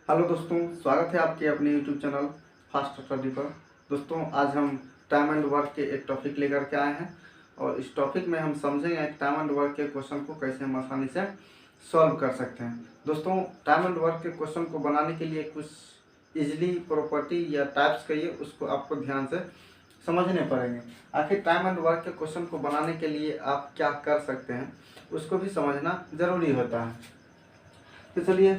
Hello दोस्तों, स्वागत है आपके अपने यूट्यूब चैनल फास्ट स्टडी पर। दोस्तों, आज हम टाइम एंड वर्क के एक टॉपिक लेकर के आए हैं और इस टॉपिक में हम समझेंगे टाइम एंड वर्क के क्वेश्चन को कैसे हम आसानी से सॉल्व कर सकते हैं। दोस्तों, टाइम एंड वर्क के क्वेश्चन को बनाने के लिए कुछ इजली प्रॉपर्टी या टाइप्स कहिए, उसको आपको ध्यान से समझने पड़ेंगे। आखिर टाइम एंड वर्क के क्वेश्चन को बनाने के लिए आप क्या कर सकते हैं, उसको भी समझना ज़रूरी होता है। तो चलिए,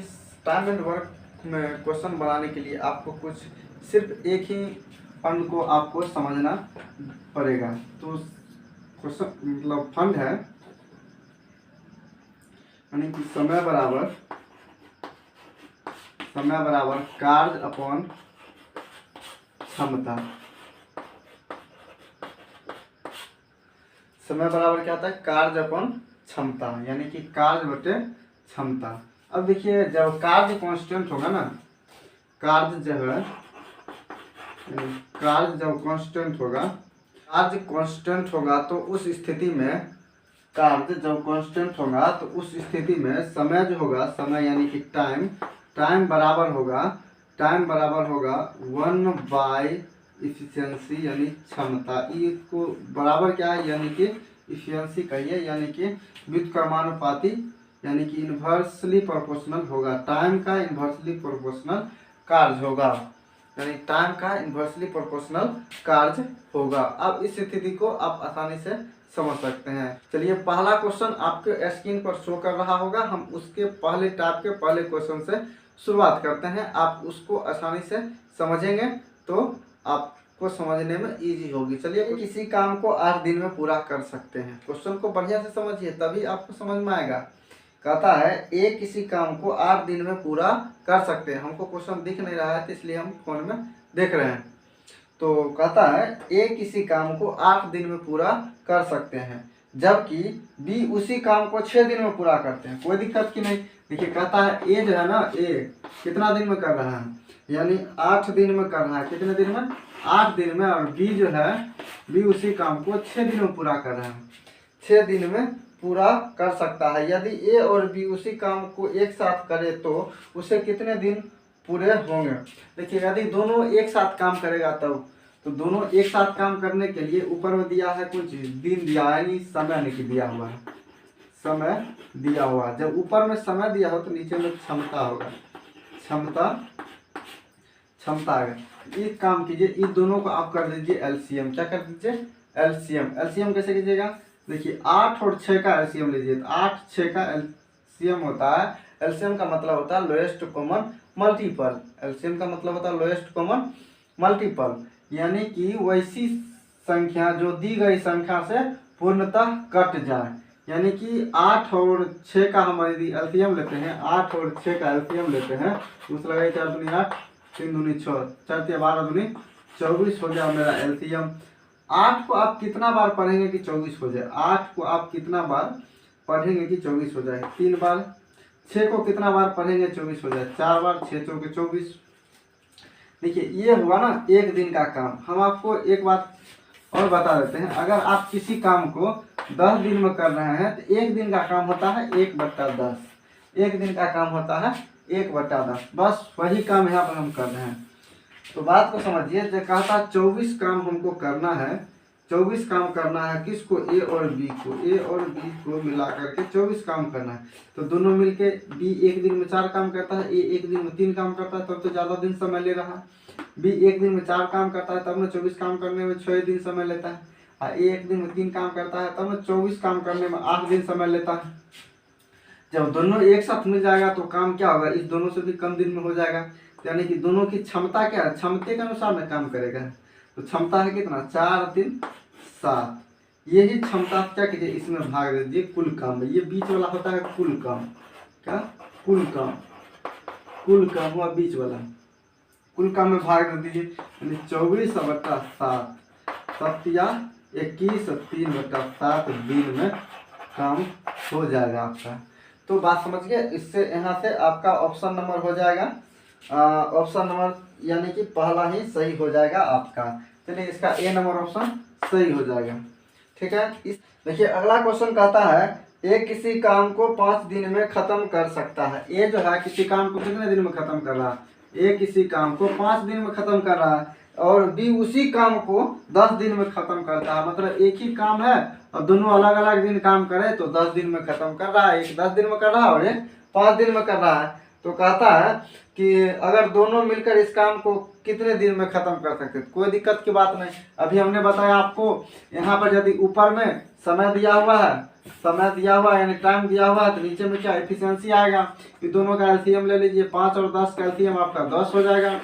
टाइम एंड वर्क में क्वेश्चन बनाने के लिए आपको कुछ सिर्फ एक ही फंड को आपको समझना पड़ेगा। तो क्वेश्चन मतलब फंड है, यानी कि समय बराबर कार्य अपॉन क्षमता। समय बराबर क्या होता है? कार्य अपॉन क्षमता, यानी कि कार्य बटे क्षमता। अब देखिए, जब कार्य कांस्टेंट होगा ना, कार्य जब कांस्टेंट होगा तो उस स्थिति में समय जो होगा, समय यानी कि टाइम बराबर होगा 1/, इफिशियंसी यानी क्षमता। इसको बराबर क्या है? यानी कि इफिशियंसी कहिए, यानी कि व्युत्क्रमानुपाती, यानी कि इन्वर्सली प्रोपोर्शनल होगा। टाइम का इन्वर्सली प्रोपोर्शनल कार्य होगा, यानी टाइम का इन्वर्सली प्रोपोर्शनल कार्य होगा। अब इस स्थिति को आप आसानी से समझ सकते हैं। चलिए, पहला क्वेश्चन आपके स्क्रीन पर शो कर रहा होगा। हम उसके पहले टाइप के पहले क्वेश्चन से शुरुआत करते हैं। आप उसको आसानी से समझेंगे तो आपको समझने में इजी होगी। चलिए, किसी काम को 8 दिन में पूरा कर सकते हैं। क्वेश्चन को बढ़िया से समझिए, तभी आपको समझ में आएगा। कहता है ए किसी काम को 8 दिन में पूरा कर सकते हैं। हमको क्वेश्चन दिख नहीं रहा है, तो इसलिए हम फोन में देख रहे हैं। तो कहता है ए किसी काम को 8 दिन में पूरा कर सकते हैं, जबकि बी उसी काम को 6 दिन में पूरा करते हैं। कोई दिक्कत की नहीं। देखिए, कहता है ए जो है ना, ए कितना दिन में कर रहा है? यानी 8 दिन में कर रहा है। कितने दिन में? 8 दिन में। और बी जो है, बी उसी काम को 6 दिन में पूरा कर रहा है। 6 दिन में पूरा कर सकता है। यदि ए और बी उसी काम को एक साथ करे तो उसे कितने दिन पूरे होंगे? देखिए, यदि दोनों एक साथ काम करेगा तब, तो दोनों एक साथ काम करने के लिए ऊपर में दिया है कुछ दिन दिया है, यानी समय नहीं दिया हुआ है, समय दिया हुआ है। जब ऊपर में समय दिया हो तो नीचे में क्षमता होगा, क्षमता है। एक काम कीजिए, इस दोनों को आप कर दीजिए एलसीएम। क्या कर दीजिए? एलसीएम कैसे कीजिएगा? देखिए, 8 और 6 का एलसीएम लीजिए। 8 6 का एलसीएम होता है, एलसीएम का मतलब होता है लोएस्ट कॉमन मल्टीपल। एलसीएम का मतलब होता है लोएस्ट कॉमन मल्टीपल, यानी कि वैसी संख्या जो दी गई संख्या से पूर्णतः कट जाए। यानी कि 8 और 6 का हम यदि एलसीएम लेते हैं, 8 और 6 का एलसीएम लेते हैं, दूसरा लगाइए 4 दूनी 8, 3 दूनी 6, 4 12 दूनी 24 हो गया मेरा एलसीएम। 8 को आप कितना बार पढ़ेंगे कि 24 हो जाए? 8 को आप कितना बार पढ़ेंगे कि 24 हो जाए? 3 बार। 6 को कितना बार पढ़ेंगे 24 हो जाए? 4 बार। 6 चौके 24। देखिए, ये हुआ ना एक दिन का काम। हम आपको एक बात और बता देते हैं। अगर आप किसी काम को 10 दिन में कर रहे हैं तो एक दिन का काम होता है 1/10। एक दिन का काम होता है 1/10। बस वही काम यहाँ पर हम कर रहे हैं। तो बात को समझिए। जो कहता 24 काम हमको करना है, 24 काम करना है किसको? ए और बी को मिला करके 24 काम करना है। तो दोनों मिलके, बी एक दिन में 4 काम करता है, ए एक दिन में 3 काम करता है, तब तो ज़्यादा दिन समय ले रहा है। बी एक दिन में 4 काम करता है, तब में 24 काम करने में 6 दिन समय लेता है। और ए एक दिन में 3 काम करता है, तब में 24 काम करने में 8 दिन समय लेता है। जब दोनों एक साथ मिल जाएगा तो काम क्या होगा? इस दोनों से भी कम दिन में हो जाएगा। यानी कि दोनों की क्षमता क्या है? क्षमता के अनुसार में काम करेगा। तो क्षमता है कितना? 4 3 7। यही क्षमता क्या कीजिए, इसमें भाग दीजिए कुल काम में। ये बीच वाला होता है कुल काम। क्या? कुल काम हुआ बीच वाला। कुल काम में भाग दे दीजिए, यानी 24/7, 21 3/7 दिन में काम हो जाएगा आपका। तो बात समझ गए। इससे यहाँ से आपका ऑप्शन नंबर हो जाएगा, ऑप्शन नंबर यानी कि पहला ही सही हो जाएगा आपका। चलिए, इसका ए नंबर ऑप्शन सही हो जाएगा। ठीक है। इस देखिए, अगला क्वेश्चन कहता है एक किसी काम को 5 दिन में खत्म कर सकता है। ए जो है किसी काम को कितने दिन में खत्म कर रहा है, ए किसी काम को 5 दिन में खत्म कर रहा है, और बी उसी काम को 10 दिन में खत्म करता है। मतलब एक ही काम है और दोनों अलग अलग दिन काम करे तो 10 दिन में खत्म कर रहा है। एक 10 दिन में कर रहा है और एक 5 दिन में कर रहा है। तो कहता है कि अगर दोनों मिलकर इस काम को कितने दिन में खत्म कर सकते हैं। कोई दिक्कत की बात नहीं। अभी हमने बताया आपको, यहाँ पर यदि ऊपर में समय दिया हुआ है, समय दिया हुआ है यानी टाइम दिया हुआ है, तो नीचे में क्या एफिशिएंसी आएगा कि दोनों का एलसीएम ले लीजिए। 5 और 10 का एलसीएम आपका 10 हो जाएगा।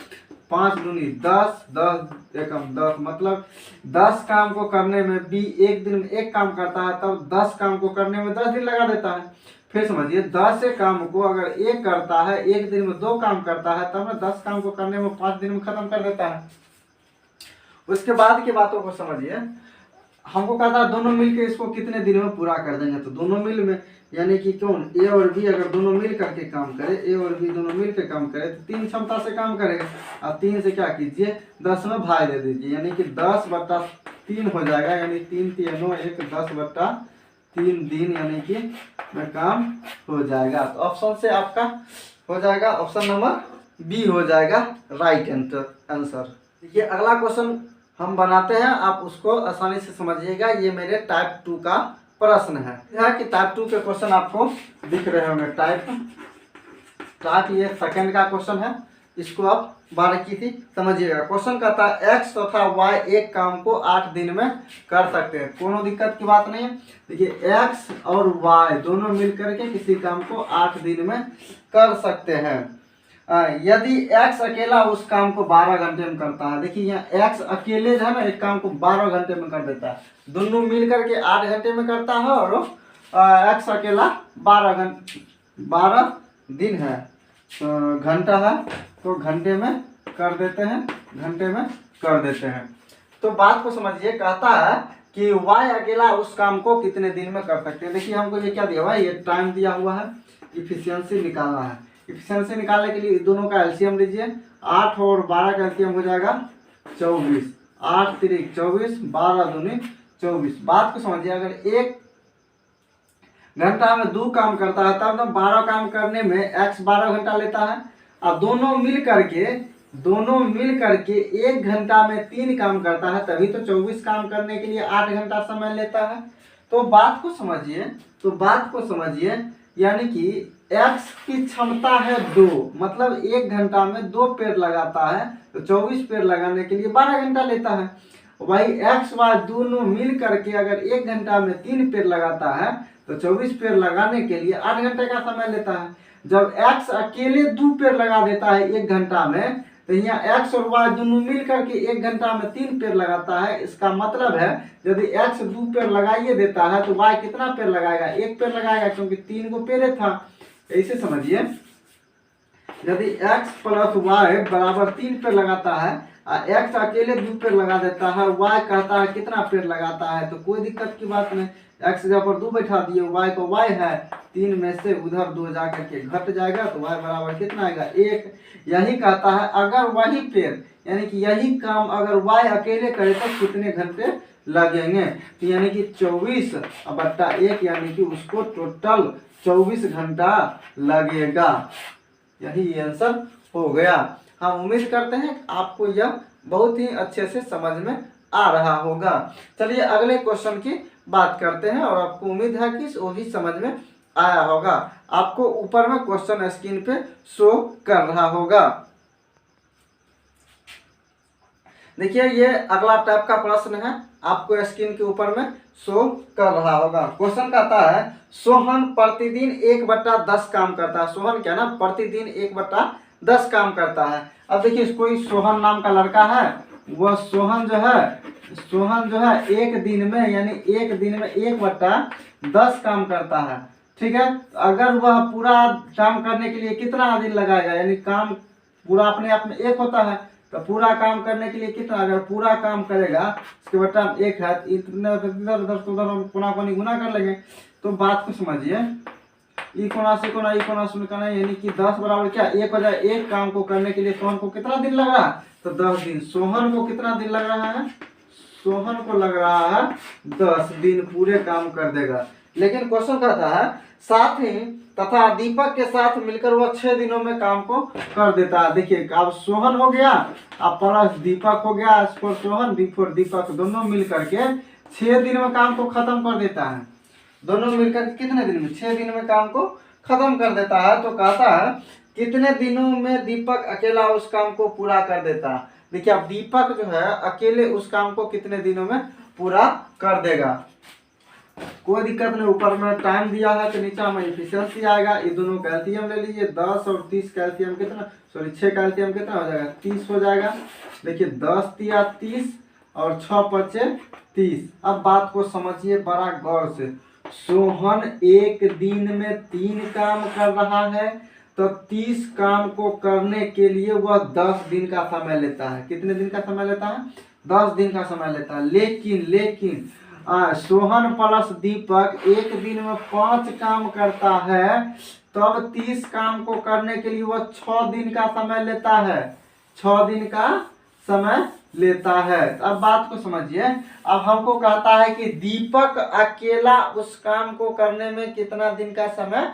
5 दूनी 10, 10 एकम 10, मतलब 10 काम को करने में बी एक दिन में एक काम करता है, तब 10 काम को करने में 10 दिन लगा देता है। फिर समझिए 10 काम को अगर एक करता है, एक दिन में 2 काम करता है, तब 10 काम को करने में 5 दिन में खत्म कर देता है। उसके बाद की बातों को समझिए। हमको कहता है दोनों मिलकर इसको कितने दिन में पूरा कर देंगे। तो दोनों मिल में यानी कि कौन, ए और बी अगर दोनों मिल करके काम करे, ए और बी दोनों मिल के काम करे तो 3 क्षमता से काम करेगा। और 3 से क्या कीजिए 10 में भाग दे दीजिए, यानी कि 10/3 हो जाएगा। यानी 3 3 1 10/3 दिन यानी कि में काम हो जाएगा। तो ऑप्शन से आपका हो जाएगा ऑप्शन नंबर बी हो जाएगा राइट आंसर। देखिए अगला क्वेश्चन हम बनाते हैं, आप उसको आसानी से समझिएगा। ये मेरे टाइप 2 का प्रश्न है कि टाइप 2 के क्वेश्चन आपको दिख रहे होंगे। टाइप ये सेकंड का क्वेश्चन है, इसको आप बारीकी से समझिएगा। क्वेश्चन कहता है एक्स तथा वाई एक काम को 8 दिन में कर सकते हैं। कोनो दिक्कत की बात नहीं है। देखिए एक्स और वाई दोनों मिलकर के किसी काम को 8 दिन में कर सकते हैं। यदि एक्स अकेला उस काम को 12 घंटे में करता है। देखिए यहाँ एक्स अकेले जो है ना एक काम को 12 घंटे में कर देता है, दोनों मिल करके 8 घंटे में करता है, और एक्स अकेला 12 दिन है, घंटा है तो घंटे में कर देते हैं, घंटे में कर देते हैं। तो बात को समझिए, कहता है कि वाई अकेला उस काम को कितने दिन में कर सकते हैं। देखिए हमको ये क्या दिया हुआ है, ये टाइम दिया हुआ है, इफिशियंसी निकालना है। इफिशियंसी निकालने के लिए दोनों का एलसीएम लीजिए। 8 और 12 का एलसीएम हो जाएगा 24। 8 3 24, 12 दूनी 24। बात को समझिए, अगर एक घंटा में 2 काम करता है तब 12 काम करने में एक्स 12 घंटा लेता है। अब दोनों मिल करके 1 घंटा में 3 काम करता है, तभी तो 24 काम करने के लिए 8 घंटा समय लेता है। तो बात को समझिए, यानी कि एक्स की क्षमता है 2, मतलब 1 घंटा में 2 पेड़ लगाता है, तो 24 पेड़ लगाने के लिए 12 घंटा लेता है। वही एक्स वाई दोनों मिल करके अगर 1 घंटा में 3 पेड़ लगाता है तो 24 पेड़ लगाने के लिए 8 घंटे का समय लेता है। जब एक्स अकेले 2 पेड़ लगा देता है 1 घंटा में, तो यहाँ एक्स और वाई दोनों मिल करके 1 घंटा में 3 पेड़ लगाता है। इसका मतलब है यदि एक्स 2 पेड़ लगाइए देता है तो वाई कितना पेड़ लगाएगा, 1 पेड़ लगाएगा, क्योंकि 3 को पेड़ था। ऐसे समझिए, यदि x प्लस वाई बराबर 3 पेड़ लगाता है, एक्स अकेले 2 पेड़ लगा देता है, y कहता है कितना पेड़ लगाता है, तो कोई दिक्कत की बात नहीं। x जगह पर 2 बैठा दिए, y को y है, 3 में से उधर 2 जा करके घट जाएगा, तो y बराबर कितना आएगा 1। यही कहता है अगर वही पेड़ यानी कि यही काम अगर y अकेले करे तो कितने घंटे लगेंगे। तो यानी कि 24/1 यानी कि उसको टोटल 24 घंटा लगेगा। यही आंसर हो गया। हम उम्मीद करते हैं आपको यह बहुत ही अच्छे से समझ में आ रहा होगा। चलिए अगले क्वेश्चन की बात करते हैं, और आपको उम्मीद है कि वो भी समझ में आया होगा। आपको ऊपर में क्वेश्चन स्क्रीन पे शो कर रहा होगा। देखिए ये अगला टाइप का प्रश्न है, आपको स्क्रीन के ऊपर में शो कर रहा होगा। क्वेश्चन कहता है सोहन प्रतिदिन 1/10 काम करता है। सोहन क्या ना प्रतिदिन 1/10 काम करता है। अब देखिए कोई सोहन नाम का लड़का है, वो सोहन जो है एक दिन में यानी 1/10 काम करता है। ठीक है, अगर वह पूरा काम करने के लिए कितना दिन लगाएगा, यानी काम पूरा अपने आप में 1 होता है, तो पूरा काम करने के लिए कितना, अगर पूरा काम करेगा उसके बटा 1 है, इतना इधर कोना कोनी गुना कर लेंगे। तो बात को समझिए, ई कोना से कोना यानी कि 10 बराबर क्या 1 हो जाए। 1 काम को करने के लिए सोहन को कितना दिन लग रहा है, तो 10 दिन। सोहन को कितना दिन लग रहा है, सोहन को लग रहा है 10 दिन पूरे काम कर देगा। लेकिन क्वेश्चन कहता है साथ ही तथा दीपक के साथ मिलकर वह 6 दिनों में काम को कर देता है। देखिए अब सोहन हो गया, अब प्लस दीपक हो गया, S for Sohan, D for Deepak, दोनों मिलकर के 6 दिन में काम को खत्म कर देता है। दोनों मिलकर कितने दिन में? 6 दिन में काम को खत्म कर देता है। तो कहता है कितने दिनों में दीपक अकेला उस काम को पूरा कर देता है। देखिए अब दीपक जो है अकेले उस काम को कितने दिनों में पूरा कर देगा। कोई दिक्कत नहीं, ऊपर में टाइम दिया है तो नीचे में इफिशियंसी आएगा। ये दोनों कैल्शियम ले लीजिए, 10 और 30 कैल्शियम कितना, सॉरी 6 कैल्शियम कितना हो जाएगा? 30 हो जाएगा। देखिए 10 तिया 30 और 6 पचे 30। अब बात को समझिए बड़ा गौर से। सोहन एक दिन में 3 काम कर रहा है, तो 30 काम को करने के लिए वह 10 दिन का समय लेता है। कितने दिन का समय लेता है? 10 दिन का समय लेता है। लेकिन सोहन प्लस दीपक एक दिन में 5 काम करता है, तब 30 काम को करने के लिए वह 6 दिन का समय लेता है। 6 दिन का समय लेता है। अब बात को समझिए। अब हमको कहता है कि दीपक अकेला उस काम को करने में कितना दिन का समय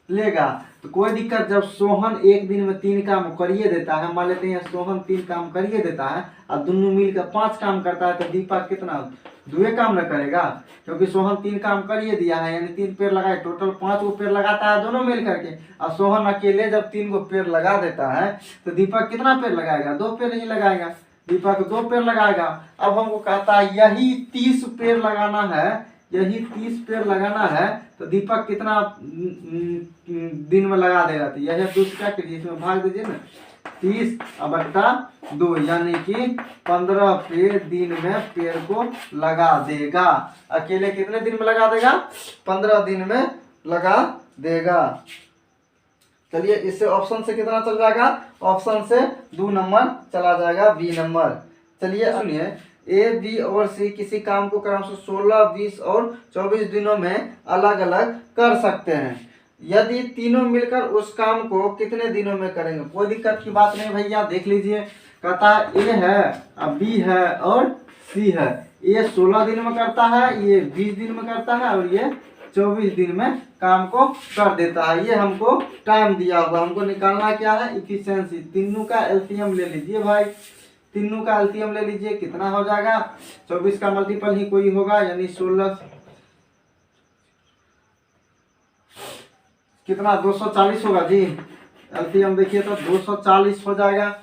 लेगा। तो कोई दिक्कत, जब सोहन एक दिन में 3 काम करिए देता है, मान लेते हैं सोहन 3 काम करिए देता है और दोनों मिलकर 5 काम करता है, तो दीपक कितना 2 काम न करेगा, क्योंकि सोहन 3 काम करिए दिया है, यानी 3 पेड़ लगाए, टोटल 5 गो पेड़ लगाता है दोनों मिल करके। और सोहन अकेले जब 3 गो पेड़ लगा देता है, तो दीपक कितना पेड़ लगाएगा? 2 पेड़ ही लगाएगा। दीपक 2 पेड़ लगाएगा। अब हमको कहता है यही 30 पेड़ लगाना है, यही 30 पेड़ लगाना है, तो दीपक कितना दिन में लगा देगा? तो यह दूसरा कीजिए, इसमें भाग दीजिए ना, 30 बट्टा 2, यानी कि 15 पेड़ दिन में पेड़ को लगा देगा। अकेले कितने दिन में लगा देगा? 15 दिन में लगा देगा। चलिए इससे ऑप्शन से कितना चल जाएगा? ऑप्शन से 2 नंबर चला जाएगा, बी नंबर। चलिए सुनिए, ए, बी और सी किसी काम को क्रमशः 16, 20 और 24 दिनों में अलग अलग कर सकते हैं। यदि तीनों मिलकर उस काम को कितने दिनों में करेंगे? कोई दिक्कत की बात नहीं भैया, देख लीजिए। कहता है ए है, अब बी है और सी है। ये 16 दिन में करता है, ये 20 दिन में करता है और ये 24 दिन में काम को कर देता है। ये हमको टाइम दिया हुआ, हमको निकालना क्या है? इफिशियंसी। तीनों का एलसीएम ले लीजिए भाई, तीनों का एलसीएम ले लीजिए। कितना हो जाएगा? 24 का मल्टीपल ही कोई होगा, यानी 16 कितना 240 होगा जी। एलसीएम देखिए तो 240 हो जाएगा।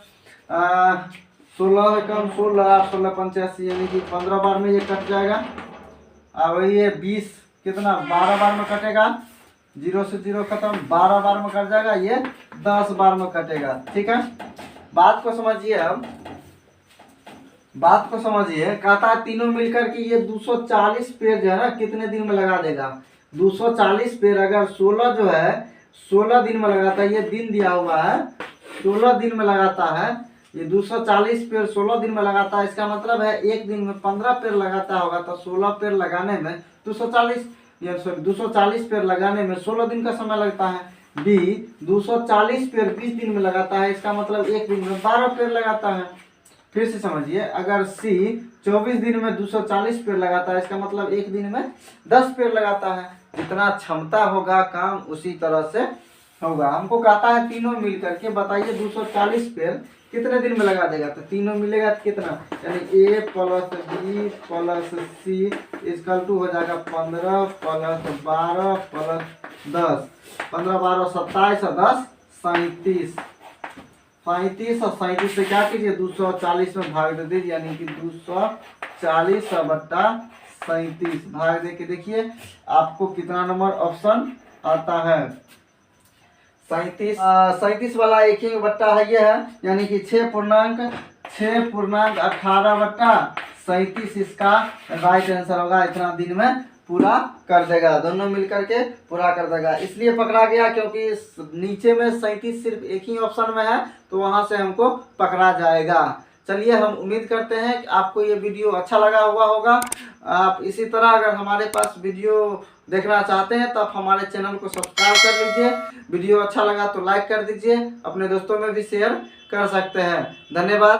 16 कम 16, 16 85, यानी कि 15 बार में ये कट जाएगा। अब ये 20 कितना 12 बार में कटेगा, 0 से 0 खत्म, 12 बार में कट जाएगा। ये 10 बार में कटेगा। ठीक है, बात को समझिए। अब बात को समझिए, कहता तीनों मिलकर के ये 240 पेड़ जो है ना कितने दिन में लगा देगा? 240 पेड़ अगर 16 जो है 16 दिन में लगाता है, ये दिन दिया हुआ है 16 दिन में लगाता है। ये 240 पेड़ 16 दिन में लगाता है, इसका मतलब है एक दिन में 15 पेड़ लगाता होगा, तो 16 पेड़ लगाने में 240 पेड़ लगाने में 16 दिन का समय लगता है। बी 240 पेड़ 20 दिन में लगाता है, इसका मतलब एक दिन में 12 पेड़ लगाता है। फिर से समझिए, अगर सी 24 दिन में 240 पेड़ लगाता है, इसका मतलब एक दिन में 10 पेड़ लगाता है। जितना क्षमता होगा काम उसी तरह से होगा। हमको कहता है तीनों मिलकर के बताइए 240 पेड़ कितने दिन में लगा देगा? तो तीनों मिलेगा तो कितना, यानी A plus B plus C equal to हो जाएगा 15 प्लस 12 प्लस 10, 15 12 27 और 10 37। 35 और 37 से क्या कीजिए 240 में भाग दे दीजिए, यानी कि 240 बट्टा 37 भाग दे के देखिए आपको कितना नंबर ऑप्शन आता है। 37 वाला एक ही बट्टा है, ये है, यानी कि 6.18 बट्टा 37 इसका राइट आंसर होगा। इतना दिन में पूरा कर देगा, दोनों मिलकर के पूरा कर देगा। इसलिए पकड़ा गया क्योंकि नीचे में 37 सिर्फ एक ही ऑप्शन में है, तो वहां से हमको पकड़ा जाएगा। चलिए, हम उम्मीद करते हैं कि आपको ये वीडियो अच्छा लगा हुआ होगा। आप इसी तरह अगर हमारे पास वीडियो देखना चाहते हैं तो आप हमारे चैनल को सब्सक्राइब कर लीजिए। वीडियो अच्छा लगा तो लाइक कर दीजिए, अपने दोस्तों में भी शेयर कर सकते हैं। धन्यवाद।